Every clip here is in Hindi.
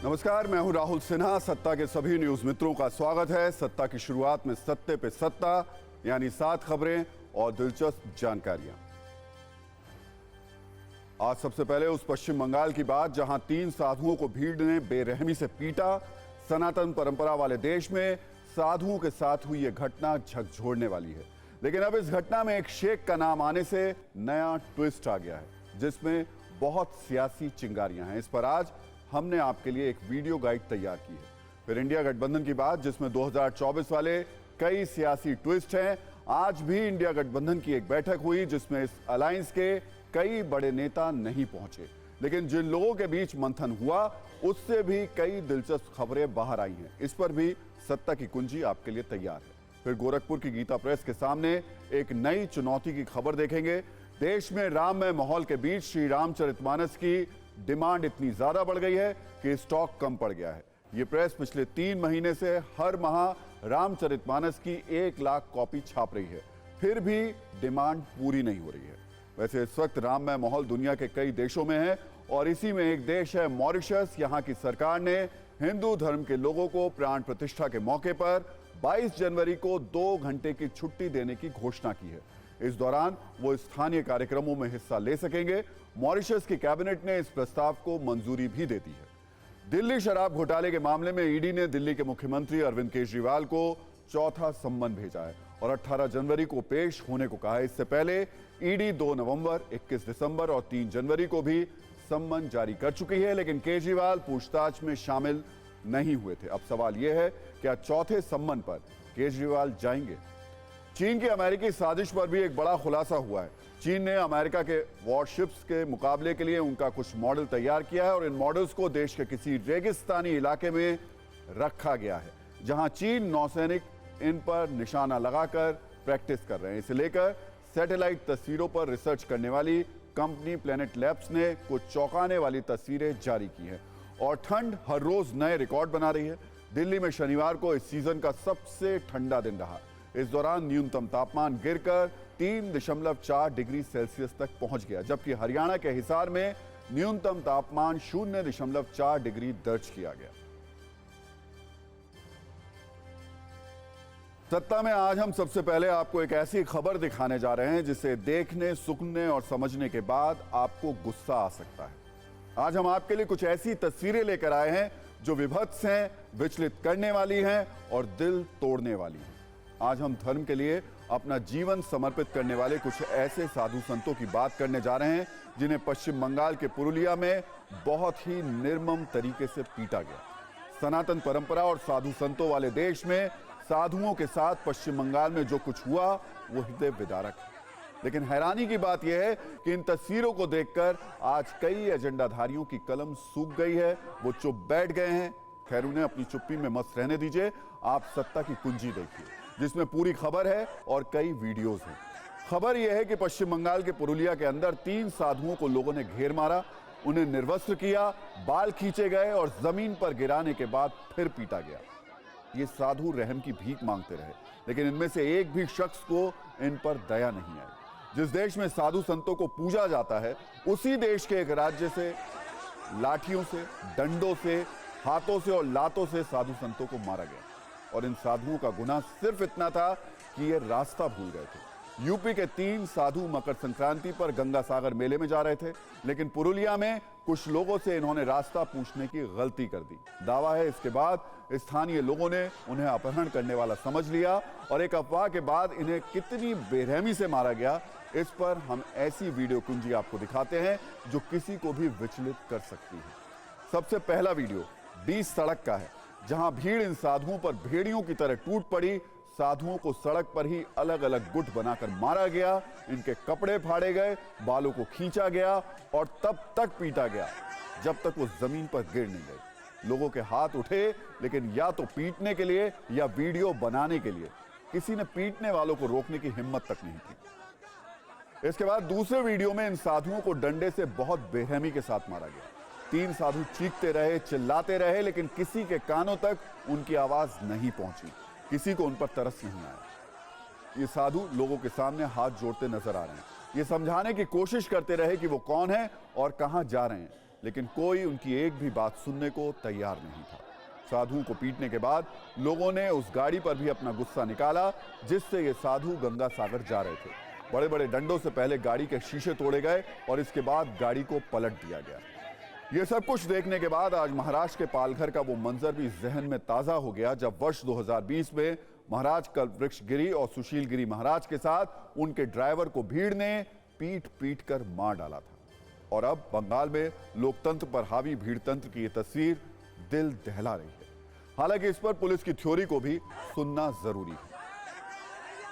नमस्कार, मैं हूं राहुल सिन्हा। सत्ता के सभी न्यूज मित्रों का स्वागत है। सत्ता की शुरुआत में सत्ते पे सत्ता, यानी 7 खबरें और दिलचस्प जानकारियां। आज सबसे पहले उस पश्चिम बंगाल की बात जहां 3 साधुओं को भीड़ ने बेरहमी से पीटा। सनातन परंपरा वाले देश में साधुओं के साथ हुई यह घटना झकझोरने वाली है, लेकिन अब इस घटना में एक शेख का नाम आने से नया ट्विस्ट आ गया है, जिसमें बहुत सियासी चिंगारियां हैं। इस पर आज हमने आपके लिए एक वीडियो गाइड तैयार की है। फिर इंडिया गठबंधन की बात, जिसमें 2024 वाले कई सियासी ट्विस्ट हैं। आज भी इंडिया गठबंधन की एक बैठक हुई जिसमें इस अलायंस के कई बड़े नेता नहीं पहुंचे, लेकिन जिन लोगों के बीच मंथन हुआ उससे भी कई दिलचस्प खबरें बाहर आई हैं। इस पर भी सत्ता की कुंजी आपके लिए तैयार है। फिर गोरखपुर की गीता प्रेस के सामने एक नई चुनौती की खबर देखेंगे। देश में राममय माहौल के बीच श्री रामचरितमानस की डिमांड इतनी ज्यादा बढ़ गई है कि स्टॉक कम पड़ गया है। ये प्रेस पिछले 3 महीने से हर माह रामचरितमानस की 1 लाख कॉपी छाप रही है, फिर भी डिमांड पूरी नहीं हो रही है। वैसे इस वक्त राममय माहौल दुनिया के कई देशों में है और इसी में एक देश है मॉरिशस। यहाँ की सरकार ने हिंदू धर्म के लोगों को प्राण प्रतिष्ठा के मौके पर 22 जनवरी को 2 घंटे की छुट्टी देने की घोषणा की है। इस दौरान वो स्थानीय कार्यक्रमों में हिस्सा ले सकेंगे। मॉरिशस की कैबिनेट ने इस प्रस्ताव को मंजूरी भी दे दी है। दिल्ली शराब घोटाले के मामले में ईडी ने दिल्ली के मुख्यमंत्री अरविंद केजरीवाल को चौथा सम्मन भेजा है और 18 जनवरी को पेश होने को कहा है। इससे पहले ईडी 2 नवंबर, 21 दिसंबर और 3 जनवरी को भी सम्मन जारी कर चुकी है, लेकिन केजरीवाल पूछताछ में शामिल नहीं हुए थे। अब सवाल यह है, क्या चौथे सम्मन पर केजरीवाल जाएंगे? चीन की अमेरिकी साजिश पर भी एक बड़ा खुलासा हुआ है। चीन ने अमेरिका के वॉरशिप्स के मुकाबले के लिए उनका कुछ मॉडल तैयार किया है और इन मॉडल्स को देश के किसी रेगिस्तानी इलाके में रखा गया है, जहां चीन नौसैनिक इन पर निशाना लगाकर प्रैक्टिस कर रहे हैं। इसे लेकर सैटेलाइट तस्वीरों पर रिसर्च करने वाली कंपनी प्लैनेट लैब्स ने कुछ चौंकाने वाली तस्वीरें जारी की हैं और ठंड हर रोज नए रिकॉर्ड बना रही है। दिल्ली में शनिवार को इस सीजन का सबसे ठंडा दिन रहा। इस दौरान न्यूनतम तापमान गिरकर 3.4 डिग्री सेल्सियस तक पहुंच गया, जबकि हरियाणा के हिसार में न्यूनतम तापमान 0.4 डिग्री दर्ज किया गया। सत्ता में आज हम सबसे पहले आपको एक ऐसी खबर दिखाने जा रहे हैं जिसे देखने, सुनने और समझने के बाद आपको गुस्सा आ सकता है। आज हम आपके लिए कुछ ऐसी तस्वीरें लेकर आए हैं जो विभत्स हैं, विचलित करने वाली हैं और दिल तोड़ने वाली हैं। आज हम धर्म के लिए अपना जीवन समर्पित करने वाले कुछ ऐसे साधु संतों की बात करने जा रहे हैं जिन्हें पश्चिम बंगाल के पुरुलिया में बहुत ही निर्मम तरीके से पीटा गया। सनातन परंपरा और साधु संतों वाले देश में साधुओं के साथ पश्चिम बंगाल में जो कुछ हुआ वो हृदय विदारक है। लेकिन हैरानी की बात यह है कि इन तस्वीरों को देखकर आज कई एजेंडाधारियों की कलम सूख गई है। वो चुप बैठ गए हैं। खैर, उन्हें अपनी चुप्पी में मस्त रहने दीजिए। आप सत्ता की कुंजी देखिए, जिसमें पूरी खबर है और कई वीडियोस हैं। खबर यह है कि पश्चिम बंगाल के पुरुलिया के अंदर 3 साधुओं को लोगों ने घेर मारा, उन्हें निर्वस्त्र किया, बाल खींचे गए और जमीन पर गिराने के बाद फिर पीटा गया। ये साधु रहम की भीख मांगते रहे, लेकिन इनमें से एक भी शख्स को इन पर दया नहीं आई। जिस देश में साधु संतों को पूजा जाता है, उसी देश के एक राज्य से लाठियों से, डंडों से, हाथों से और लातों से साधु संतों को मारा गया और इन साधुओं का गुनाह सिर्फ इतना था कि ये रास्ता भूल गए थे। यूपी के 3 साधु मकर संक्रांति पर गंगा सागर मेले में जा रहे थे, लेकिन पुरुलिया में कुछ लोगों से इन्होंने रास्ता पूछने की गलती कर दी। दावा है इसके बाद स्थानीय लोगों ने उन्हें अपहरण करने वाला समझ लिया और एक अफवाह के बाद इन्हें कितनी बेरहमी से मारा गया, इस पर हम ऐसी वीडियो कुंजी आपको दिखाते हैं जो किसी को भी विचलित कर सकती है। सबसे पहला वीडियो 20 सड़क का है, जहां भीड़ इन साधुओं पर भेड़ियों की तरह टूट पड़ी। साधुओं को सड़क पर ही अलग अलग गुट बनाकर मारा गया, इनके कपड़े फाड़े गए, बालों को खींचा गया और तब तक पीटा गया जब तक वो जमीन पर गिर नहीं गए। लोगों के हाथ उठे, लेकिन या तो पीटने के लिए या वीडियो बनाने के लिए। किसी ने पीटने वालों को रोकने की हिम्मत तक नहीं की। इसके बाद दूसरे वीडियो में इन साधुओं को डंडे से बहुत बेरहमी के साथ मारा गया। 3 साधु चीखते रहे, चिल्लाते रहे, लेकिन किसी के कानों तक उनकी आवाज नहीं पहुंची। किसी को उन पर तरस नहीं आया। ये साधु लोगों के सामने हाथ जोड़ते नजर आ रहे हैं। ये समझाने की कोशिश करते रहे कि वो कौन है और कहां जा रहे हैं, लेकिन कोई उनकी एक भी बात सुनने को तैयार नहीं था। साधुओं को पीटने के बाद लोगों ने उस गाड़ी पर भी अपना गुस्सा निकाला जिससे ये साधु गंगा सागर जा रहे थे। बड़े बड़े डंडों से पहले गाड़ी के शीशे तोड़े गए और इसके बाद गाड़ी को पलट दिया गया। ये सब कुछ देखने के बाद आज महाराष्ट्र के पालघर का वो मंजर भी जहन में ताजा हो गया जब वर्ष 2020 में महाराज कल्पवृक्ष गिरी और सुशील गिरी महाराज के साथ उनके ड्राइवर को भीड़ ने पीट पीट कर मार डाला था। और अब बंगाल में लोकतंत्र पर हावी भीड़ तंत्र की ये तस्वीर दिल दहला रही है। हालांकि इस पर पुलिस की थ्योरी को भी सुनना जरूरी है।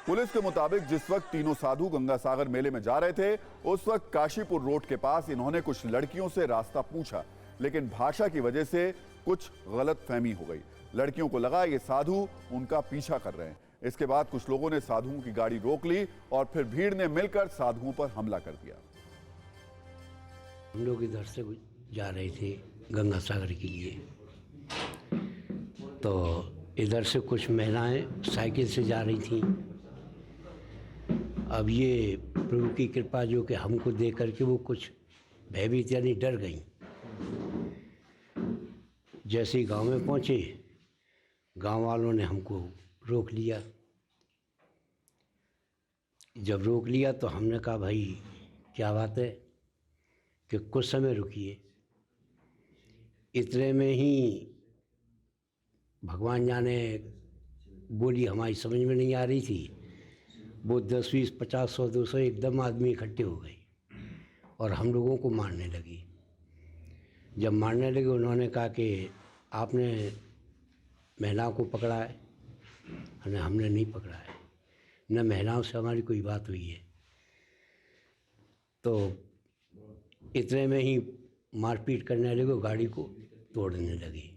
पुलिस के मुताबिक जिस वक्त तीनों साधु गंगा सागर मेले में जा रहे थे उस वक्त काशीपुर रोड के पास इन्होंने कुछ लड़कियों से रास्ता पूछा, लेकिन भाषा की वजह से कुछ गलतफहमी हो गई। लड़कियों को लगा ये साधु उनका पीछा कर रहे हैं। इसके बाद कुछ लोगों ने साधुओं की गाड़ी रोक ली और फिर भीड़ ने मिलकर साधुओं पर हमला कर दिया। हम लोग इधर से जा रहे थे गंगा सागर के लिए, तो इधर से कुछ महिलाएं साइकिल से जा रही थीं। अब ये प्रभु की कृपा जो कि हमको देख करके वो कुछ भयभीत यानी डर गई। जैसे ही गांव में पहुंचे, गांव वालों ने हमको रोक लिया। जब रोक लिया तो हमने कहा भाई क्या बात है कि कुछ समय रुकिए। इतने में ही भगवान जाने बोली हमारी समझ में नहीं आ रही थी, वो 10, 20, 50, 100, 200 एकदम आदमी इकट्ठे हो गए और हम लोगों को मारने लगी। जब मारने लगे उन्होंने कहा कि आपने महिलाओं को पकड़ा है। हमने नहीं पकड़ा है, न महिलाओं से हमारी कोई बात हुई है। तो इतने में ही मारपीट करने लगे, गाड़ी को तोड़ने लगे।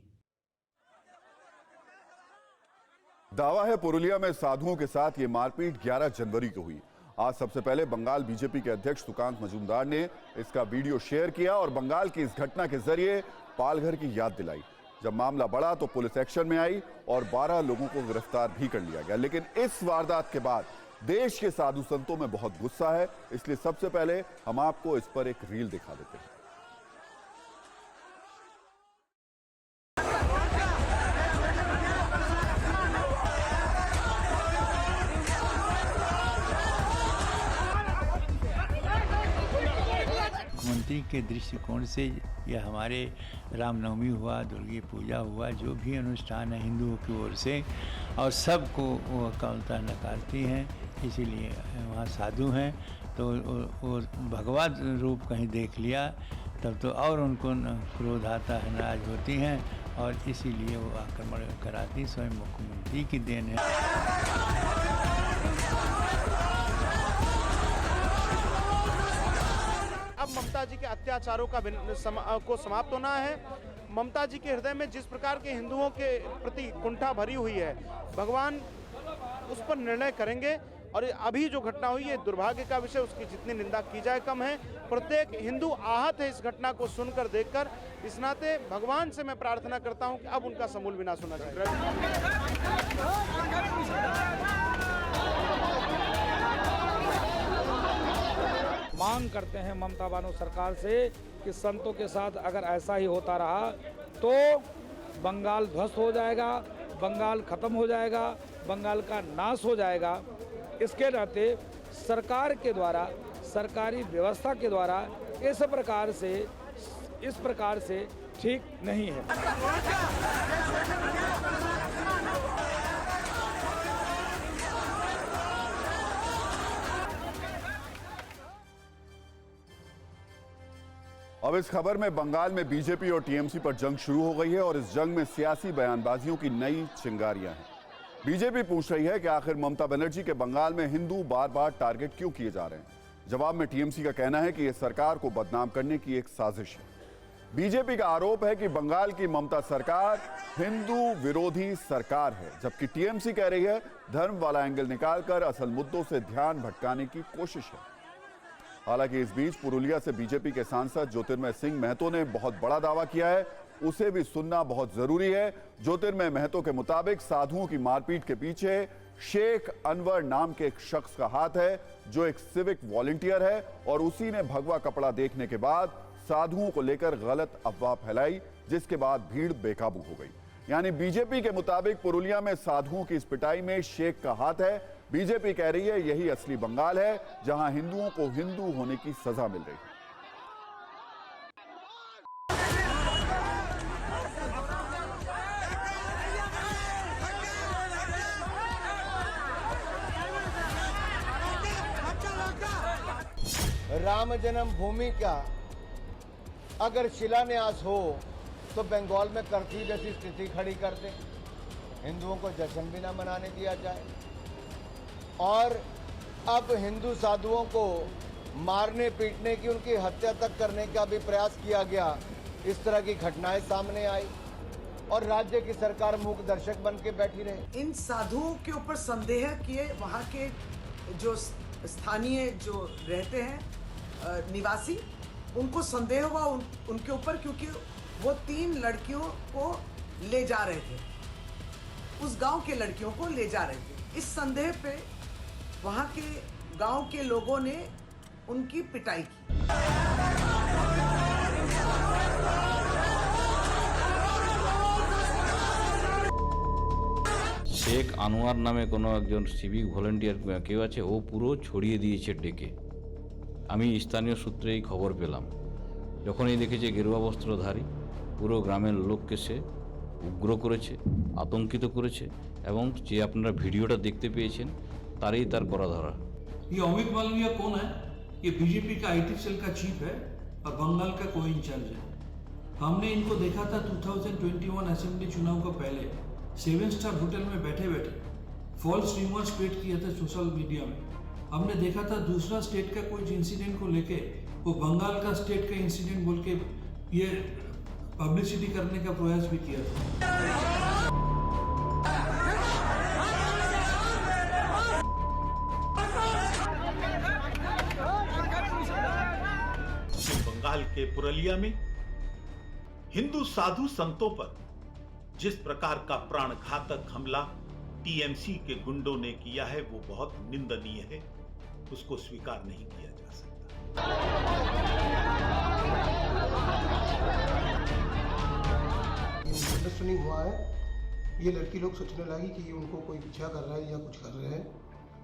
दावा है पुरुलिया में साधुओं के साथ ये मारपीट 11 जनवरी को हुई। आज सबसे पहले बंगाल बीजेपी के अध्यक्ष सुकांत मजूमदार ने इसका वीडियो शेयर किया और बंगाल की इस घटना के जरिए पालघर की याद दिलाई। जब मामला बढ़ा तो पुलिस एक्शन में आई और 12 लोगों को गिरफ्तार भी कर लिया गया। लेकिन इस वारदात के बाद देश के साधु संतों में बहुत गुस्सा है, इसलिए सबसे पहले हम आपको इस पर एक रील दिखा देते हैं। मुख्यमंत्री के दृष्टिकोण से यह हमारे रामनवमी हुआ, दुर्गा पूजा हुआ, जो भी अनुष्ठान है हिंदुओं की ओर से और सबको वो कमलता नकारती हैं। इसीलिए वहाँ साधु हैं तो वो भगवत रूप कहीं देख लिया तब तो और उनको क्रोध आता है, नाराज होती हैं और इसीलिए वो आक्रमण कराती। स्वयं मुख्यमंत्री की देन है। अब ममता जी के अत्याचारों का को समाप्त होना है। ममता जी के हृदय में जिस प्रकार के हिंदुओं के प्रति कुंठा भरी हुई है, भगवान उस पर निर्णय करेंगे। और अभी जो घटना हुई है दुर्भाग्य का विषय, उसकी जितनी निंदा की जाए कम है। प्रत्येक हिंदू आहत है इस घटना को सुनकर देखकर। इस नाते भगवान से मैं प्रार्थना करता हूं कि अब उनका समूल विनाश होना चाहिए। मांग करते हैं ममता बानो सरकार से कि संतों के साथ अगर ऐसा ही होता रहा तो बंगाल ध्वस्त हो जाएगा, बंगाल खत्म हो जाएगा, बंगाल का नाश हो जाएगा। इसके नाते सरकार के द्वारा, सरकारी व्यवस्था के द्वारा इस प्रकार से ठीक नहीं है। अब इस खबर में बंगाल में बीजेपी और टीएमसी पर जंग शुरू हो गई है और इस जंग में सियासी बयानबाजियों की नई चिंगारियां हैं। बीजेपी पूछ रही है कि आखिर ममता बनर्जी के बंगाल में हिंदू बार बार टारगेट क्यों किए जा रहे हैं। जवाब में टीएमसी का कहना है कि यह सरकार को बदनाम करने की एक साजिश है। बीजेपी का आरोप है कि बंगाल की ममता सरकार हिंदू विरोधी सरकार है, जबकि टीएमसी कह रही है धर्म वाला एंगल निकालकर असल मुद्दों से ध्यान भटकाने की कोशिश है। हालांकि इस बीच पुरुलिया से बीजेपी के सांसद ज्योतिर्मय सिंह महतो ने बहुत बड़ा दावा किया है, उसे भी सुनना बहुत जरूरी है। ज्योतिर्मय महतो के मुताबिक साधुओं की मारपीट के पीछे शेख अनवर नाम के एक शख्स का हाथ है जो एक सिविक वॉलंटियर है और उसी ने भगवा कपड़ा देखने के बाद साधुओं को लेकर गलत अफवाह फैलाई, जिसके बाद भीड़ बेकाबू हो गई। यानी बीजेपी के मुताबिक पुरुलिया में साधुओं की इस पिटाई में शेख का हाथ है। बीजेपी कह रही है यही असली बंगाल है, जहां हिंदुओं को हिंदू होने की सजा मिल रही है। राम जन्मभूमि का अगर शिलान्यास हो तो बंगाल में कर्फ्यू जैसी स्थिति खड़ी कर दें, हिंदुओं को जश्न भी ना मनाने दिया जाए। और अब हिंदू साधुओं को मारने पीटने की, उनकी हत्या तक करने का भी प्रयास किया गया। इस तरह की घटनाएं सामने आई और राज्य की सरकार मूक दर्शक बन के बैठी रही। इन साधुओं के ऊपर संदेह किए वहाँ के जो स्थानीय जो रहते हैं निवासी, उनको संदेह हुआ उनके ऊपर, क्योंकि वो 3 लड़कियों को ले जा रहे थे, उस गांव के लड़कियों को ले जा रहे थे। इस संदेह पे वहाँ के गांव के लोगों ने उनकी पिटाई की। শেখ আনোয়ার নামে কোনো একজন সিভিক ভলেন্টিয়ার কেউ আছে, ও পুরো ছড়িয়ে দিয়েছে ডেকে। আমি স্থানীয় সূত্রে এই খবর পেলাম। যখনই দেখেছে গেরুয়া বস্ত্রধারী, পুরো গ্রামের লোককে সে উগ্র করেছে, আতঙ্কিত করেছে এবং যে আপনারা ভিডিওটা দেখতে পেয়েছেন তারই তার গলা ধরা। ये अमित मालवीय कौन है? ये बीजेपी का आईटी सेल का चीफ है और बंगाल का को इंचार्ज है। हमने इनको देखा था 2021 असेंबली चुनाव को पहले 7 स्टार होटल में बैठे बैठे फॉल्स र्यूमर्स स्प्रेड किए थे सोशल मीडिया में। हमने देखा था दूसरा स्टेट का कोई इंसिडेंट को लेके वो बंगाल का स्टेट का इंसिडेंट बोल के ये पब्लिसिटी करने का प्रयास भी किया था। बंगाल के पुरुलिया में हिंदू साधु संतों पर जिस प्रकार का प्राणघातक हमला टीएमसी के गुंडों ने किया है वो बहुत निंदनीय है, उसको स्वीकार नहीं किया जा सकता। अंडरस्टैंडिंग हुआ है, ये लड़की लोग सोचने लगी कि उनको कोई पीछा कर रहा है या कुछ कर रहे हैं,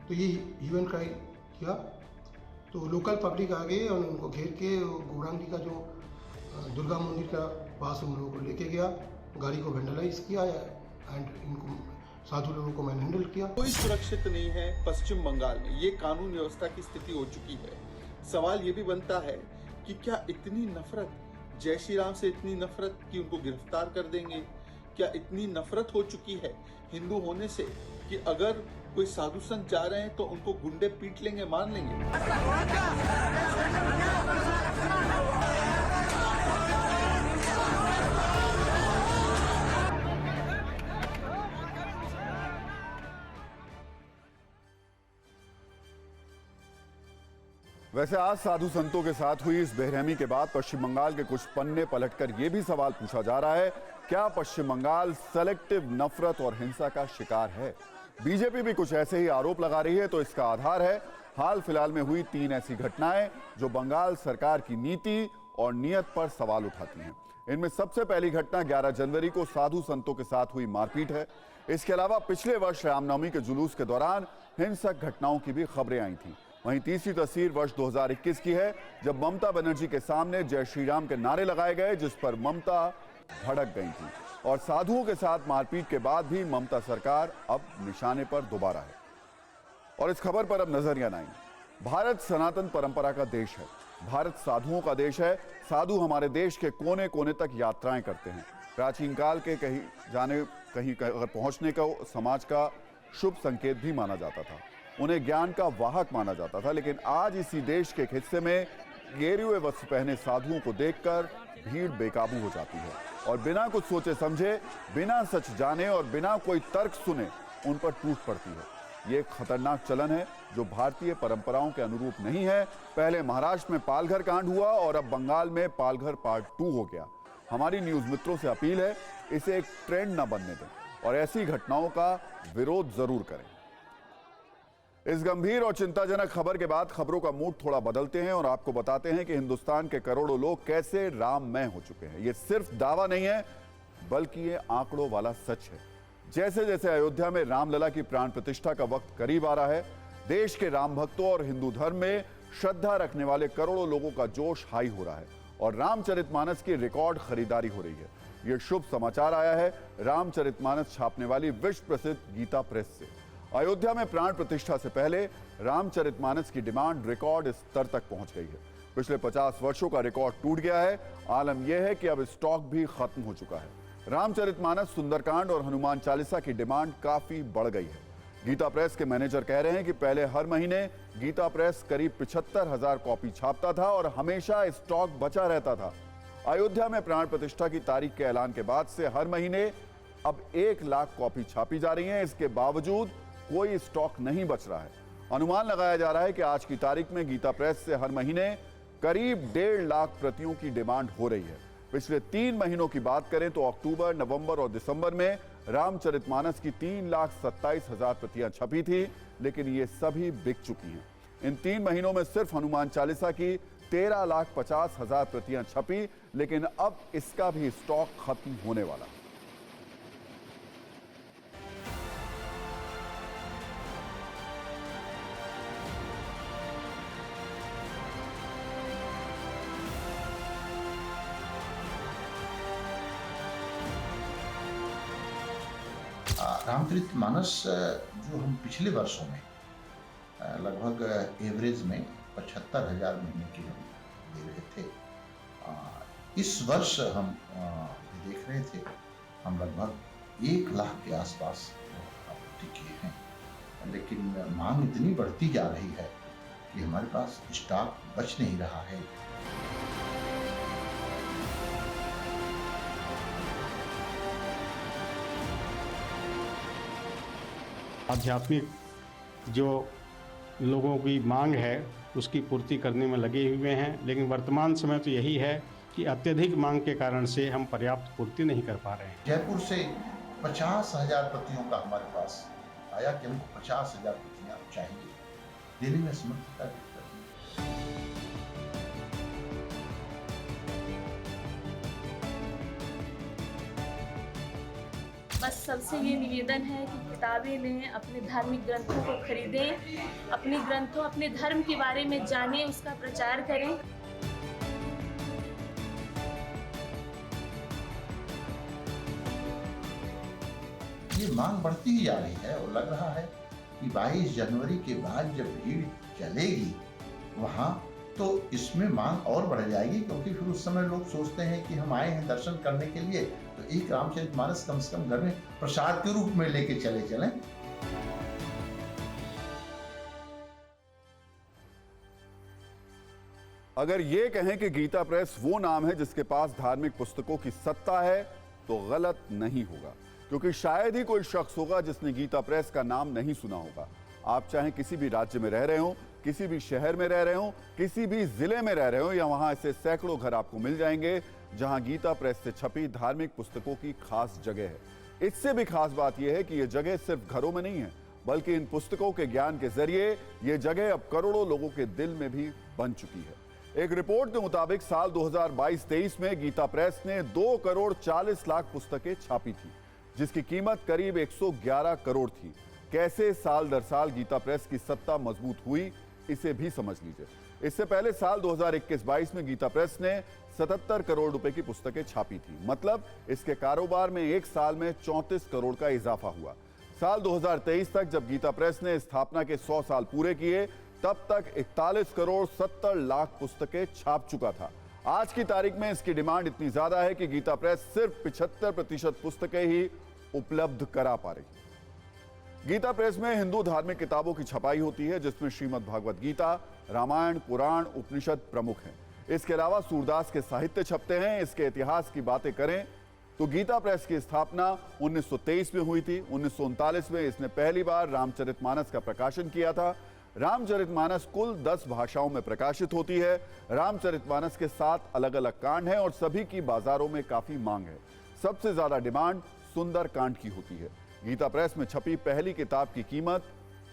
तो ये ह्यूमन क्राइम किया। तो लोकल पब्लिक आ गई और उनको घेर के घोड़ांगी का जो दुर्गा मंदिर का पास उन लोगों को लेके गया, गाड़ी को वेंडलाइज किया एंड इनको साधु लोगों को मैन हैंडल किया। कोई सुरक्षित नहीं है पश्चिम बंगाल में, ये कानून व्यवस्था की स्थिति हो चुकी है। सवाल ये भी बनता है कि क्या इतनी नफरत, जय श्री राम से इतनी नफरत कि उनको गिरफ्तार कर देंगे? क्या इतनी नफरत हो चुकी है हिंदू होने से कि अगर कोई साधु संत जा रहे हैं तो उनको गुंडे पीट लेंगे, मार लेंगे? वैसे आज साधु संतों के साथ हुई इस बेरहमी के बाद पश्चिम बंगाल के कुछ पन्ने पलटकर यह भी सवाल पूछा जा रहा है, क्या पश्चिम बंगाल सेलेक्टिव नफरत और हिंसा का शिकार है? बीजेपी भी कुछ ऐसे ही आरोप लगा रही है, तो इसका आधार है हाल फिलहाल में हुई 3 ऐसी घटनाएं जो बंगाल सरकार की नीति और नियत पर सवाल उठाती हैं। इनमें सबसे पहली घटना 11 जनवरी को साधु संतों के साथ हुई मारपीट है। इसके अलावा पिछले वर्ष रामनवमी के जुलूस के दौरान हिंसक घटनाओं की भी खबरें आई थी। वहीं तीसरी तस्वीर वर्ष 2021 की है, जब ममता बनर्जी के सामने जय श्री राम के नारे लगाए गए, जिस पर ममता भड़क गई थी। और साधुओं के साथ मारपीट के बाद भी ममता सरकार अब निशाने पर दोबारा है। और इस खबर पर अब नजरिया नहीं। भारत सनातन परंपरा का देश है, भारत साधुओं का देश है। साधु हमारे देश के कोने कोने तक यात्राएं करते हैं। प्राचीन काल के कहीं अगर पहुंचने का समाज का शुभ संकेत भी माना जाता था, उन्हें ज्ञान का वाहक माना जाता था। लेकिन आज इसी देश के एक हिस्से में गेरुए वस्त्र पहने साधुओं को देखकर भीड़ बेकाबू हो जाती है और बिना कुछ सोचे समझे, बिना सच जाने और बिना कोई तर्क सुने उन पर टूट पड़ती है। ये एक खतरनाक चलन है जो भारतीय परंपराओं के अनुरूप नहीं है। पहले महाराष्ट्र में पालघर कांड हुआ और अब बंगाल में पालघर पार्ट 2 हो गया। हमारी न्यूज मित्रों से अपील है, इसे एक ट्रेंड न बनने दें और ऐसी घटनाओं का विरोध जरूर करें। इस गंभीर और चिंताजनक खबर के बाद खबरों का मूड थोड़ा बदलते हैं और आपको बताते हैं कि हिंदुस्तान के करोड़ों लोग कैसे राममय हो चुके हैं। ये सिर्फ दावा नहीं है, बल्कि ये आंकड़ों वाला सच है। जैसे जैसे अयोध्या में रामलला की प्राण प्रतिष्ठा का वक्त करीब आ रहा है, देश के राम भक्तों और हिंदू धर्म में श्रद्धा रखने वाले करोड़ों लोगों का जोश हाई हो रहा है और रामचरितमानस की रिकॉर्ड खरीदारी हो रही है। यह शुभ समाचार आया है रामचरितमानस छापने वाली विश्व प्रसिद्ध गीता प्रेस से। अयोध्या में प्राण प्रतिष्ठा से पहले रामचरितमानस की डिमांड रिकॉर्ड स्तर तक पहुंच गई है। पिछले 50 वर्षों का रिकॉर्ड टूट गया है। आलम यह है कि अब स्टॉक भी खत्म हो चुका है। रामचरितमानस, सुंदरकांड और हनुमान चालीसा की डिमांड काफी बढ़ गई है। गीता प्रेस के मैनेजर कह रहे हैं कि पहले हर महीने गीता प्रेस करीब 75,000 कॉपी छापता था और हमेशा स्टॉक बचा रहता था। अयोध्या में प्राण प्रतिष्ठा की तारीख के ऐलान के बाद से हर महीने अब 1 लाख कॉपी छापी जा रही हैं। इसके बावजूद कोई स्टॉक नहीं बच रहा है। अनुमान लगाया जा रहा है कि आज की तारीख में गीता प्रेस से हर महीने करीब 1.5 लाख प्रतियों की डिमांड हो रही है। पिछले 3 महीनों की बात करें तो अक्टूबर, नवंबर और दिसंबर में रामचरितमानस की 3,27,000 प्रतियां छपी थी, लेकिन ये सभी बिक चुकी हैं। इन 3 महीनों में सिर्फ हनुमान चालीसा की 13,50,000 प्रतियां छपी, लेकिन अब इसका भी स्टॉक खत्म होने वाला। रामचरितमानस जो हम पिछले वर्षों में लगभग एवरेज में 75,000 महीने की हम दे रहे थे, इस वर्ष हम देख रहे थे हम लगभग 1 लाख के आसपास आपूर्ति किए हैं। लेकिन मांग इतनी बढ़ती जा रही है कि हमारे पास स्टॉक बच नहीं रहा है। आध्यात्मिक जो लोगों की मांग है उसकी पूर्ति करने में लगे हुए हैं, लेकिन वर्तमान समय तो यही है कि अत्यधिक मांग के कारण से हम पर्याप्त पूर्ति नहीं कर पा रहे हैं। जयपुर से 50,000 प्रतियों का हमारे पास आया कि हमको 50,000 प्रतियां चाहिए। दिल्ली में समर्थता व्यक्त करनी। बस सबसे ये निवेदन है कि किताबें लें, अपने धार्मिक ग्रंथों को खरीदें, अपने ग्रंथों, अपने धर्म के बारे में जानें, उसका प्रचार करें। ये मांग बढ़ती ही जा रही है और लग रहा है कि 22 जनवरी के बाद जब भीड़ चलेगी वहाँ, तो इसमें मांग और बढ़ जाएगी, क्योंकि फिर उस समय लोग सोचते हैं कि हम आए हैं दर्शन करने के लिए, तो एक रामचरितमानस कम से कम घर में प्रसाद के रूप में लेके चलें। अगर ये कहें कि गीता प्रेस वो नाम है जिसके पास धार्मिक पुस्तकों की सत्ता है, तो गलत नहीं होगा, क्योंकि शायद ही कोई शख्स होगा जिसने गीता प्रेस का नाम नहीं सुना होगा। आप चाहे किसी भी राज्य में रह रहे हो, किसी भी शहर में रह रहे हो, किसी भी जिले में रह रहे हो, या वहां ऐसे सैकड़ों घर आपको मिल जाएंगे जहां गीता प्रेस से छपी धार्मिक पुस्तकों की खास जगह है। इससे भी खास बात यह है कि यह जगह सिर्फ घरों में नहीं है, बल्कि इन पुस्तकों के ज्ञान के जरिए यह जगह अब करोड़ों लोगों के दिल में भी बन चुकी है। एक रिपोर्ट के मुताबिक साल 2022-23 में गीता प्रेस ने 2 करोड़ 40 लाख पुस्तकें छापी थी, जिसकी कीमत करीब 111 करोड़ थी। कैसे साल दर साल गीता प्रेस की सत्ता मजबूत हुई, इसे भी समझ लीजिए। इससे पहले साल 2021-22 में गीता प्रेस ने 77 करोड़ रुपए की पुस्तकें छापी थी, मतलब इसके कारोबार में एक साल में 34 करोड़ का इजाफा हुआ। साल 2023 तक जब गीता प्रेस ने स्थापना के 100 साल पूरे किए, तब तक 41 करोड़ 70 लाख पुस्तकें छाप चुका था। आज की तारीख में इसकी डिमांड इतनी ज्यादा है कि गीता प्रेस सिर्फ 75% पुस्तकें ही उपलब्ध करा पा रही। गीता प्रेस में हिंदू धार्मिक किताबों की छपाई होती है, जिसमें श्रीमद् भागवत गीता, रामायण, पुराण, उपनिषद प्रमुख हैं। इसके अलावा सूरदास के साहित्य छपते हैं। इसके इतिहास की बातें करें तो गीता प्रेस की स्थापना 1923 में हुई थी। 1939 में इसने पहली बार रामचरितमानस का प्रकाशन किया था। रामचरितमानस कुल 10 भाषाओं में प्रकाशित होती है। रामचरितमानस के 7 अलग अलग कांड हैं और सभी की बाजारों में काफी मांग है। सबसे ज्यादा डिमांड सुंदर कांड की होती है। गीता प्रेस में छपी पहली किताब की कीमत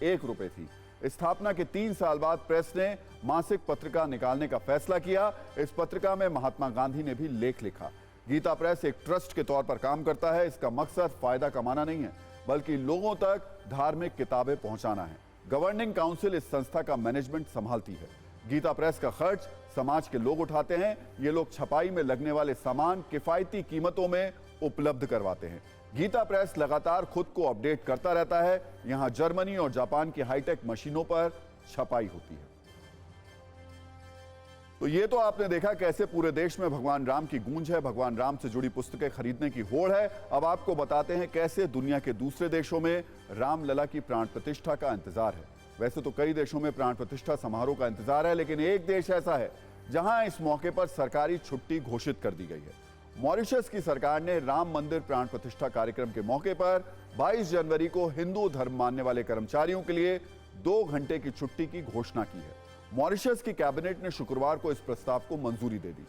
1 रुपए थी। स्थापना के 3 साल बाद प्रेस ने मासिक पत्रिका निकालने का फैसला किया। इस पत्रिका में महात्मा गांधी ने भी लेख लिखा। गीता प्रेस एक ट्रस्ट के तौर पर काम करता है। इसका मकसद फायदा कमाना नहीं है, बल्कि लोगों तक धार्मिक किताबें पहुंचाना है। गवर्निंग काउंसिल इस संस्था का मैनेजमेंट संभालती है। गीता प्रेस का खर्च समाज के लोग उठाते हैं। ये लोग छपाई में लगने वाले सामान किफायती कीमतों में उपलब्ध करवाते हैं। गीता प्रेस लगातार खुद को अपडेट करता रहता है। यहां जर्मनी और जापान की हाईटेक मशीनों पर छपाई होती है। तो ये तो आपने देखा कैसे पूरे देश में भगवान राम की गूंज है, भगवान राम से जुड़ी पुस्तकें खरीदने की होड़ है। अब आपको बताते हैं कैसे दुनिया के दूसरे देशों में रामलला की प्राण प्रतिष्ठा का इंतजार है। वैसे तो कई देशों में प्राण प्रतिष्ठा समारोह का इंतजार है, लेकिन एक देश ऐसा है जहां इस मौके पर सरकारी छुट्टी घोषित कर दी गई है। मॉरिशस की सरकार ने राम मंदिर प्राण प्रतिष्ठा कार्यक्रम के मौके पर 22 जनवरी को हिंदू धर्म मानने वाले कर्मचारियों के लिए 2 घंटे की छुट्टी की घोषणा की है। मॉरिशस की कैबिनेट ने शुक्रवार को इस प्रस्ताव को मंजूरी दे दी।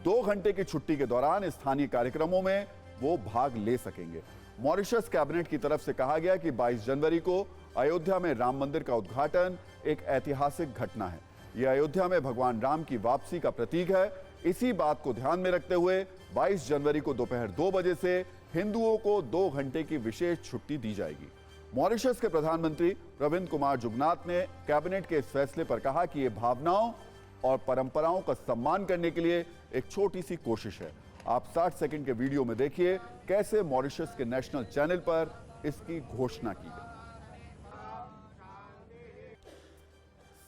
2 घंटे की छुट्टी के दौरान स्थानीय कार्यक्रमों में वो भाग ले सकेंगे। मॉरिशस कैबिनेट की तरफ से कहा गया कि 22 जनवरी को अयोध्या में राम मंदिर का उद्घाटन एक ऐतिहासिक घटना है। यह अयोध्या में भगवान राम की वापसी का प्रतीक है। इसी बात को ध्यान में रखते हुए 22 जनवरी को दोपहर 2 बजे से हिंदुओं को 2 घंटे की विशेष छुट्टी दी जाएगी। मॉरिशस के प्रधानमंत्री प्रविंद कुमार जुगनाथ ने कैबिनेट के इस फैसले पर कहा कि यह भावनाओं और परंपराओं का सम्मान करने के लिए एक छोटी सी कोशिश है। आप 60 सेकंड के वीडियो में देखिए कैसे मॉरिशस के नेशनल चैनल पर इसकी घोषणा की गई।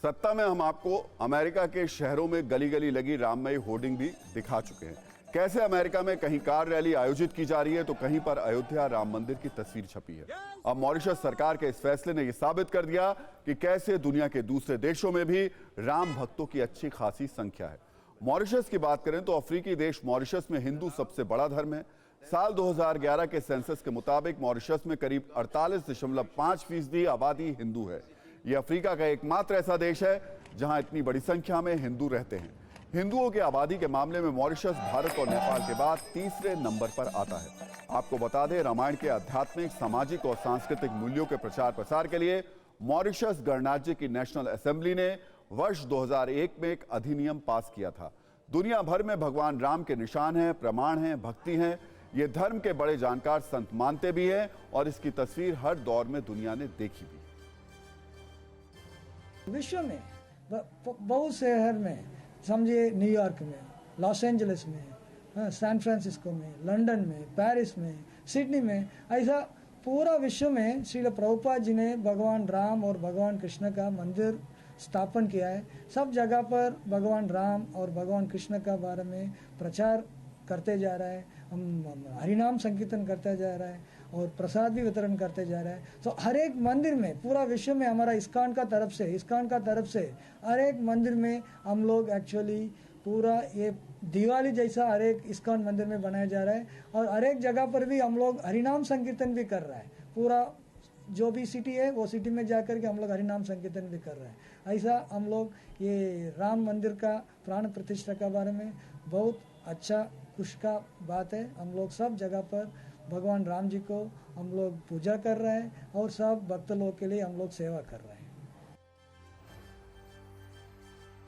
सत्ता में हम आपको अमेरिका के शहरों में गली गली लगी राममयी होर्डिंग भी दिखा चुके हैं। कैसे अमेरिका में कहीं कार रैली आयोजित की जा रही है तो कहीं पर अयोध्या राम मंदिर की तस्वीर छपी है। अब मॉरिशस सरकार के इस फैसले ने यह साबित कर दिया कि कैसे दुनिया के दूसरे देशों में भी राम भक्तों की अच्छी खासी संख्या है। मॉरिशस की बात करें तो अफ्रीकी देश मॉरिशस में हिंदू सबसे बड़ा धर्म है। साल 2011 के सेंसस के मुताबिक मॉरिशस में करीब 48.5% आबादी हिंदू है। यह अफ्रीका का एकमात्र ऐसा देश है जहां इतनी बड़ी संख्या में हिंदू रहते हैं। हिंदुओं की आबादी के मामले में मॉरिशस भारत और नेपाल के बाद तीसरे नंबर पर आता है। आपको बता दें, रामायण के आध्यात्मिक, सामाजिक और सांस्कृतिक मूल्यों के प्रचार प्रसार के लिए मॉरिशस गणराज्य की नेशनल असेंबली ने वर्ष 2001 में एक अधिनियम पास किया था। दुनिया भर में भगवान राम के निशान हैं, प्रमाण हैं, भक्ति हैं। ये धर्म के बड़े जानकार संत मानते भी हैं और इसकी तस्वीर हर दौर में दुनिया ने देखी भी। विश्व में बहुत शहर में, समझिए न्यूयॉर्क में, लॉस एंजलिस में, सैन फ्रांसिस्को में, लंदन में, पेरिस में, सिडनी में, ऐसा पूरा विश्व में श्रील प्रभुपाद जी ने भगवान राम और भगवान कृष्ण का मंदिर स्थापन किया है। सब जगह पर भगवान राम और भगवान कृष्ण का बारे में प्रचार करते जा रहा है। हम हरिनाम संकीर्तन करते जा रहा है और प्रसाद भी वितरण करते जा रहा है। तो हर एक मंदिर में पूरा विश्व में हमारा इस्कॉन का तरफ से हर एक मंदिर में हम लोग एक्चुअली पूरा ये दिवाली जैसा हर एक इस्कॉन मंदिर में बनाया जा रहा है। और हर एक जगह पर भी हम लोग हरिनाम संकीर्तन भी कर रहा है। पूरा जो भी सिटी है वो सिटी में जाकर के हम लोग हरिनाम संकीर्तन भी कर रहे हैं। ऐसा हम लोग ये राम मंदिर का प्राण प्रतिष्ठा के बारे में बहुत अच्छा खुश का बात है। हम लोग सब जगह पर भगवान राम जी को हम लोग पूजा कर रहे हैं और सब भक्त लोगों के लिए हम लोग सेवा कर रहे हैं।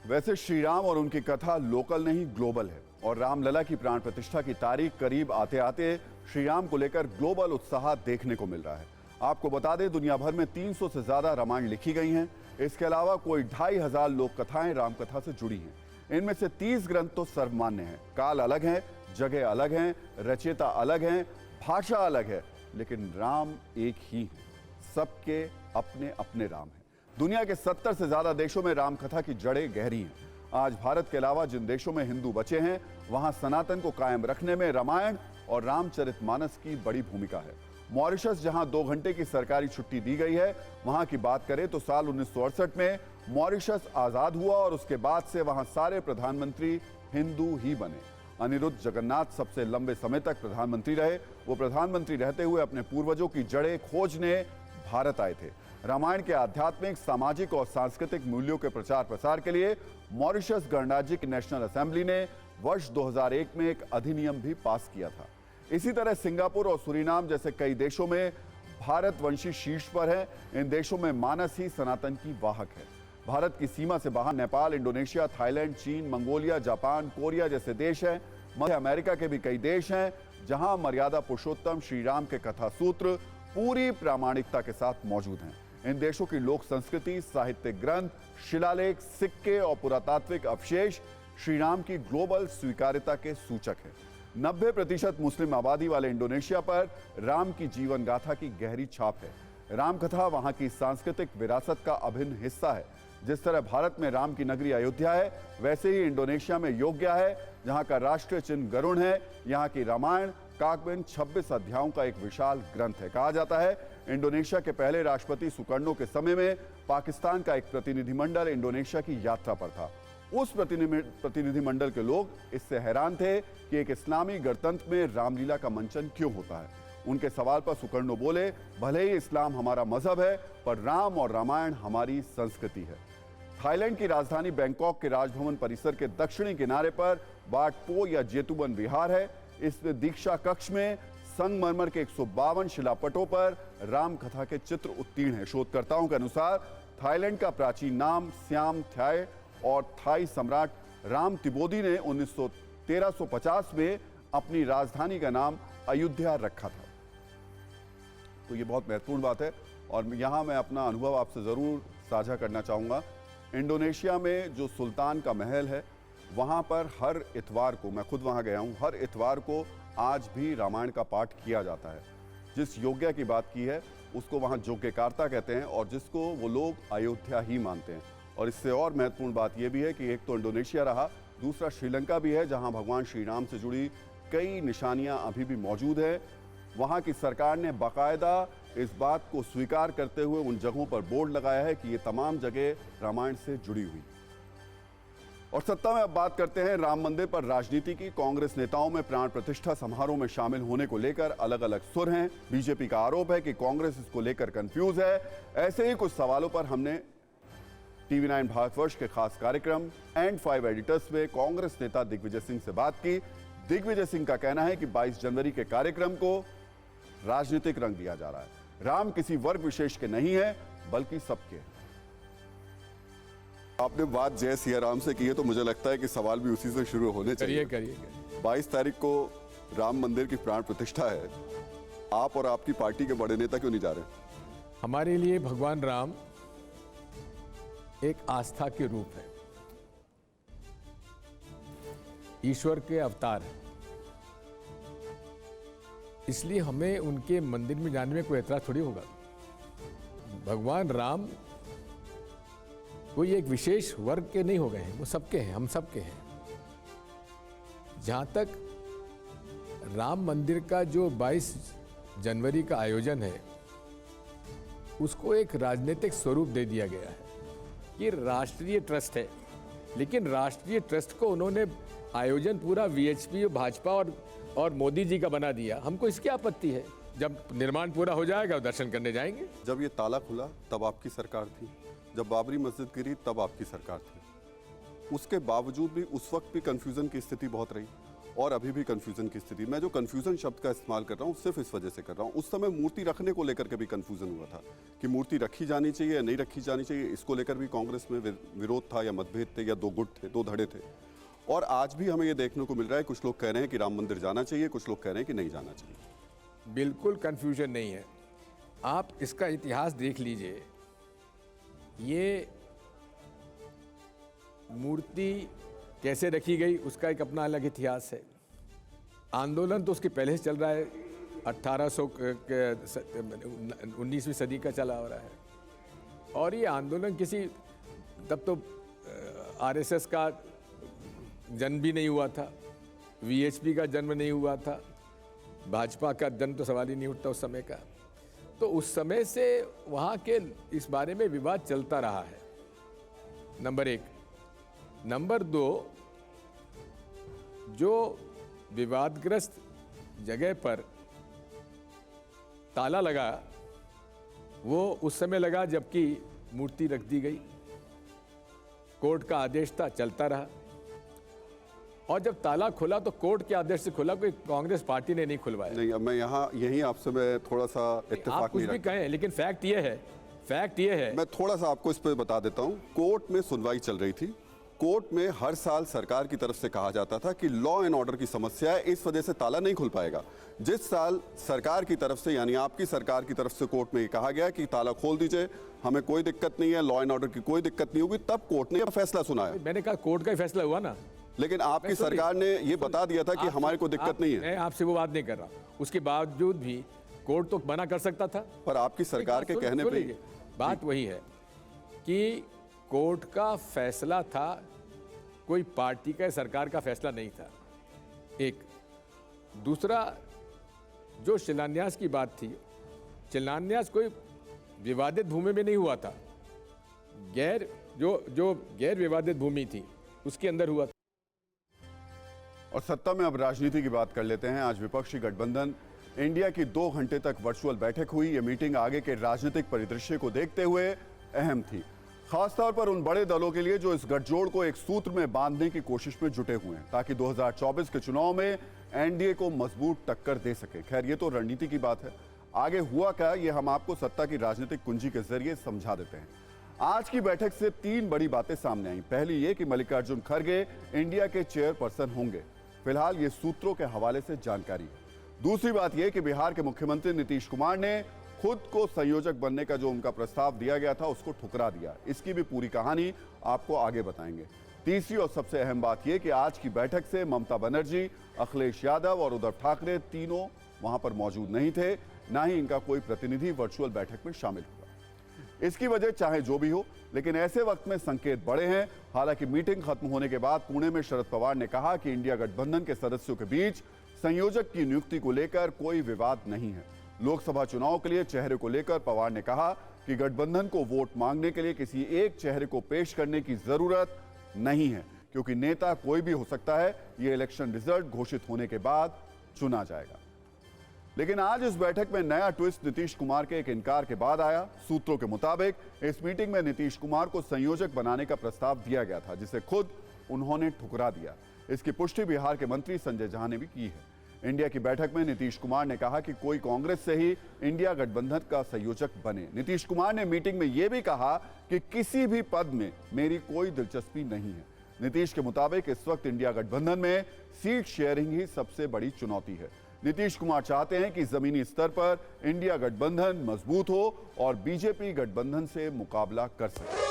वैसे श्री राम और उनकी कथा लोकल नहीं ग्लोबल है और रामलला की प्राण प्रतिष्ठा की तारीख करीब आते आते श्री राम को लेकर ग्लोबल उत्साह देखने को मिल रहा है। आपको बता दें, दुनिया भर में 300 से ज्यादा रामायण लिखी गई हैं। इसके अलावा कोई 2500 लोक कथाएं रामकथा से जुड़ी हैं। इनमें से 30 ग्रंथ तो सर्वमान्य हैं। काल अलग है, जगह अलग हैं, रचयिता अलग हैं, भाषा अलग है, लेकिन राम एक ही है। सबके अपने अपने राम हैं। दुनिया के 70 से ज्यादा देशों में रामकथा की जड़ें गहरी हैं। आज भारत के अलावा जिन देशों में हिंदू बचे हैं, वहां सनातन को कायम रखने में रामायण और रामचरितमानस की बड़ी भूमिका है। मॉरिशस, जहां 2 घंटे की सरकारी छुट्टी दी गई है, वहां की बात करें तो साल 1968 में मॉरिशस आजाद हुआ और उसके बाद से वहां सारे प्रधानमंत्री हिंदू ही बने। अनिरुद्ध जगन्नाथ सबसे लंबे समय तक प्रधानमंत्री रहे। वो प्रधानमंत्री रहते हुए अपने पूर्वजों की जड़ें खोजने भारत आए थे। रामायण के आध्यात्मिक, सामाजिक और सांस्कृतिक मूल्यों के प्रचार प्रसार के लिए मॉरिशस गणराज्य की नेशनल असेंबली ने वर्ष 2001 में एक अधिनियम भी पास किया था। इसी तरह सिंगापुर और सूरीनाम जैसे कई देशों में भारतवंशी शीर्ष पर है। इन देशों में मानस ही सनातन की वाहक है। भारत की सीमा से बाहर नेपाल, इंडोनेशिया, थाईलैंड, चीन, मंगोलिया, जापान, कोरिया जैसे देश हैं। मध्य अमेरिका के भी कई देश हैं जहां मर्यादा पुरुषोत्तम श्री राम के कथा सूत्र पूरी प्रामाणिकता के साथ मौजूद हैं। इन देशों की लोक संस्कृति, साहित्यिक ग्रंथ, शिलालेख, सिक्के और पुरातात्विक अवशेष श्री राम की ग्लोबल स्वीकार्यता के सूचक है। 90% मुस्लिम आबादी वाले इंडोनेशिया पर राम की जीवन गाथा की गहरी छाप है। रामकथा वहां की सांस्कृतिक विरासत का अभिन्न हिस्सा है। जिस तरह भारत में राम की नगरी अयोध्या है, वैसे ही इंडोनेशिया में योग्या है, जहां का राष्ट्रीय चिन्ह गरुड़ है। यहां की रामायण काकबिन 26 अध्यायों का एक विशाल ग्रंथ है। कहा जाता है इंडोनेशिया के पहले राष्ट्रपति सुकर्णो के समय में पाकिस्तान का एक प्रतिनिधिमंडल इंडोनेशिया की यात्रा पर था। उस प्रतिनिधिमंडल के लोग इससे हैरान थे कि एक इस्लामी गणतंत्र में रामलीला का मंचन क्यों होता है। उनके सवाल पर सुकर्णो बोले, भले ही इस्लाम हमारा मजहब है, पर राम और रामायण हमारी संस्कृति है। थाईलैंड की राजधानी बैंकॉक के राजभवन परिसर के दक्षिणी किनारे पर वाट पो या जेतुबन विहार है। इस दीक्षा कक्ष में संगमरमर के 152 शिलापटों पर राम कथा के चित्र उत्तीर्ण हैं। शोधकर्ताओं के अनुसार थाईलैंड का प्राचीन नाम स्याम थाय और थाई सम्राट राम तिबोदी ने 1350 में अपनी राजधानी का नाम अयोध्या रखा था। तो ये बहुत महत्वपूर्ण बात है और यहाँ मैं अपना अनुभव आपसे ज़रूर साझा करना चाहूँगा। इंडोनेशिया में जो सुल्तान का महल है, वहाँ पर हर इतवार को, मैं खुद वहाँ गया हूँ, हर इतवार को आज भी रामायण का पाठ किया जाता है। जिस योग्या की बात की है उसको वहाँ योग्यकार्ता कहते हैं और जिसको वो लोग अयोध्या ही मानते हैं। और इससे और महत्वपूर्ण बात यह भी है कि एक तो इंडोनेशिया रहा, दूसरा श्रीलंका भी है, जहाँ भगवान श्री राम से जुड़ी कई निशानियाँ अभी भी मौजूद है। वहाँ की सरकार ने बाकायदा इस बात को स्वीकार करते हुए उन जगहों पर बोर्ड लगाया है कि ये तमाम जगह रामायण से जुड़ी हुई। और सत्ता में अब बात करते हैं राम मंदिर पर राजनीति की। कांग्रेस नेताओं में प्राण प्रतिष्ठा समारोह में शामिल होने को लेकर अलग अलग सुर हैं। बीजेपी का आरोप है कि कांग्रेस इसको लेकर कंफ्यूज है। ऐसे ही कुछ सवालों पर हमने TV9 भारतवर्ष के खास कार्यक्रम एंड 5 एडिटर्स में कांग्रेस नेता दिग्विजय सिंह से बात की। दिग्विजय सिंह का कहना है कि 22 जनवरी के कार्यक्रम को राजनीतिक रंग दिया जा रहा है। राम किसी वर्ग विशेष के नहीं है, बल्कि सबके। आपने बात जय सिया राम से की है, तो मुझे लगता है कि सवाल भी उसी से शुरू होने चाहिए। करिए। 22 तारीख को राम मंदिर की प्राण प्रतिष्ठा है। आप और आपकी पार्टी के बड़े नेता क्यों नहीं जा रहे? हमारे लिए भगवान राम एक आस्था के रूप है, ईश्वर के अवतार है। इसलिए हमें उनके मंदिर में जाने में कोई ऐतराज थोड़ी होगा। भगवान राम कोई एक विशेष वर्ग के नहीं हो गए हैं, वो सबके हैं, हम सबके हैं। जहां तक राम मंदिर का जो 22 जनवरी का आयोजन है, उसको एक राजनीतिक स्वरूप दे दिया गया है। ये राष्ट्रीय ट्रस्ट है, लेकिन राष्ट्रीय ट्रस्ट को उन्होंने आयोजन पूरा VHP, भाजपा और मोदी जी का बना दिया। हमको इसकी आपत्ति है। जब निर्माण पूरा हो जाएगा दर्शन करने जाएंगे। जब ये ताला खुला तब आपकी सरकार थी, जब बाबरी मस्जिद गिरी तब आपकी सरकार थी। उसके बावजूद भी उस वक्त भी कन्फ्यूजन की स्थिति बहुत रही और अभी भी कन्फ्यूजन की स्थिति। मैं जो कन्फ्यूजन शब्द का इस्तेमाल कर रहा हूँ सिर्फ इस वजह से कर रहा हूँ, उस समय मूर्ति रखने को लेकर के भी कन्फ्यूजन हुआ था कि मूर्ति रखी जानी चाहिए या नहीं रखी जानी चाहिए। इसको लेकर भी कांग्रेस में विरोध था या मतभेद थे या दो गुट थे, दो धड़े थे। और आज भी हमें ये देखने को मिल रहा है, कुछ लोग कह रहे हैं कि राम मंदिर जाना चाहिए, कुछ लोग कह रहे हैं कि नहीं जाना चाहिए। बिल्कुल कन्फ्यूजन नहीं है। आप इसका इतिहास देख लीजिए। ये मूर्ति कैसे रखी गई उसका एक अपना अलग इतिहास है। आंदोलन तो उसके पहले से चल रहा है, 19वीं सदी का चला हो रहा है। और ये आंदोलन किसी, तब तो RSS का जन्म भी नहीं हुआ था, VHP का जन्म नहीं हुआ था, भाजपा का जन्म तो सवाल ही नहीं उठता उस समय का। तो उस समय से वहाँ के इस बारे में विवाद चलता रहा है, नंबर 1। नंबर 2, जो विवादग्रस्त जगह पर ताला लगा वो उस समय लगा जबकि मूर्ति रख दी गई। कोर्ट का आदेश था, चलता रहा। और जब ताला खुला तो कोर्ट के आदेश से खुला, कोई कांग्रेस पार्टी ने नहीं खुलवाया। नहीं, अब मैं यहाँ यही आपसे मैं थोड़ा सा आप इत्तेफाक कुछ नहीं भी रखता। कहें, लेकिन फैक्ट ये है मैं थोड़ा सा आपको इस पर बता देता हूँ। कोर्ट में सुनवाई चल रही थी। कोर्ट में हर साल सरकार की तरफ से कहा जाता था कि लॉ एंड ऑर्डर की समस्या है, इस वजह से ताला नहीं खुल पाएगा। जिस साल सरकार की तरफ से, यानी आपकी सरकार की तरफ से कोर्ट में ये कहा गया कि ताला खोल दीजिए, हमें कोई दिक्कत नहीं है, लॉ एंड ऑर्डर की कोई दिक्कत नहीं होगी, तब कोर्ट ने यह फैसला सुनाया। मैंने कहा कोर्ट का ही फैसला हुआ ना, लेकिन आपकी सरकार ने ये बता दिया था कि हमारे को दिक्कत नहीं है। मैं आपसे वो बात नहीं कर रहा, उसके बावजूद भी कोर्ट तो मना कर सकता था। पर आपकी सरकार के कहने पे बात वही है कि कोर्ट का फैसला था, कोई पार्टी का सरकार का फैसला नहीं था। एक दूसरा, जो शिलान्यास की बात थी, शिलान्यास कोई विवादित भूमि में नहीं हुआ था, जो गैर विवादित भूमि थी उसके अंदर हुआ था। और सत्ता में अब राजनीति की बात कर लेते हैं। आज विपक्षी गठबंधन इंडिया की 2 घंटे तक वर्चुअल बैठक हुई। ये मीटिंग आगे के राजनीतिक परिदृश्य को देखते हुए अहम थी, खासतौर पर उन बड़े दलों के लिए जो इस गठजोड़ को एक सूत्र में बांधने की कोशिश में जुटे हुए हैं, ताकि 2024 के चुनाव में एनडीए को मजबूत टक्कर दे सके। खैर, ये तो रणनीति की बात है। आगे हुआ क्या, ये हम आपको सत्ता की राजनीतिक कुंजी के जरिए समझा देते हैं। आज की बैठक से 3 बड़ी बातें सामने आई। पहली ये कि मल्लिकार्जुन खड़गे इंडिया के चेयरपर्सन होंगे। फिलहाल ये सूत्रों के हवाले से जानकारी है। दूसरी बात यह कि बिहार के मुख्यमंत्री नीतीश कुमार ने खुद को संयोजक बनने का जो उनका प्रस्ताव दिया गया था उसको ठुकरा दिया। इसकी भी पूरी कहानी आपको आगे बताएंगे। तीसरी और सबसे अहम बात यह कि आज की बैठक से ममता बनर्जी, अखिलेश यादव और उद्धव ठाकरे तीनों वहां पर मौजूद नहीं थे, ना ही इनका कोई प्रतिनिधि वर्चुअल बैठक में शामिल हुआ। इसकी वजह चाहे जो भी हो, लेकिन ऐसे वक्त में संकेत बड़े हैं। हालांकि मीटिंग खत्म होने के बाद पुणे में शरद पवार ने कहा कि इंडिया गठबंधन के सदस्यों के बीच संयोजक की नियुक्ति को लेकर कोई विवाद नहीं है। लोकसभा चुनाव के लिए चेहरे को लेकर पवार ने कहा कि गठबंधन को वोट मांगने के लिए किसी एक चेहरे को पेश करने की जरूरत नहीं है, क्योंकि नेता कोई भी हो सकता है। यह इलेक्शन रिजल्ट घोषित होने के बाद चुना जाएगा। लेकिन आज इस बैठक में नया ट्विस्ट नीतीश कुमार के एक इनकार के बाद आया। सूत्रों के मुताबिक इस मीटिंग में नीतीश कुमार को संयोजक बनाने का प्रस्ताव दिया गया था, जिसे खुद उन्होंने ठुकरा दिया। इसकी पुष्टि बिहार के मंत्री संजय झा ने भी की है। इंडिया की बैठक में नीतीश कुमार ने कहा कि कोई कांग्रेस से ही इंडिया गठबंधन का संयोजक बने। नीतीश कुमार ने मीटिंग में यह भी कहा कि किसी भी पद में मेरी कोई दिलचस्पी नहीं है। नीतीश के मुताबिक इस वक्त इंडिया गठबंधन में सीट शेयरिंग ही सबसे बड़ी चुनौती है। नीतीश कुमार चाहते हैं कि जमीनी स्तर पर इंडिया गठबंधन मजबूत हो और बीजेपी गठबंधन से मुकाबला कर सके।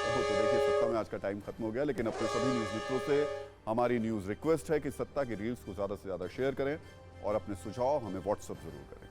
तो देखिए, सत्ता में आज का टाइम खत्म हो गया, लेकिन अपने सभी न्यूज मित्रों से हमारी न्यूज रिक्वेस्ट है कि सत्ता की रील्स को ज्यादा से ज्यादा शेयर करें और अपने सुझाव हमें व्हाट्सएप जरूर करें।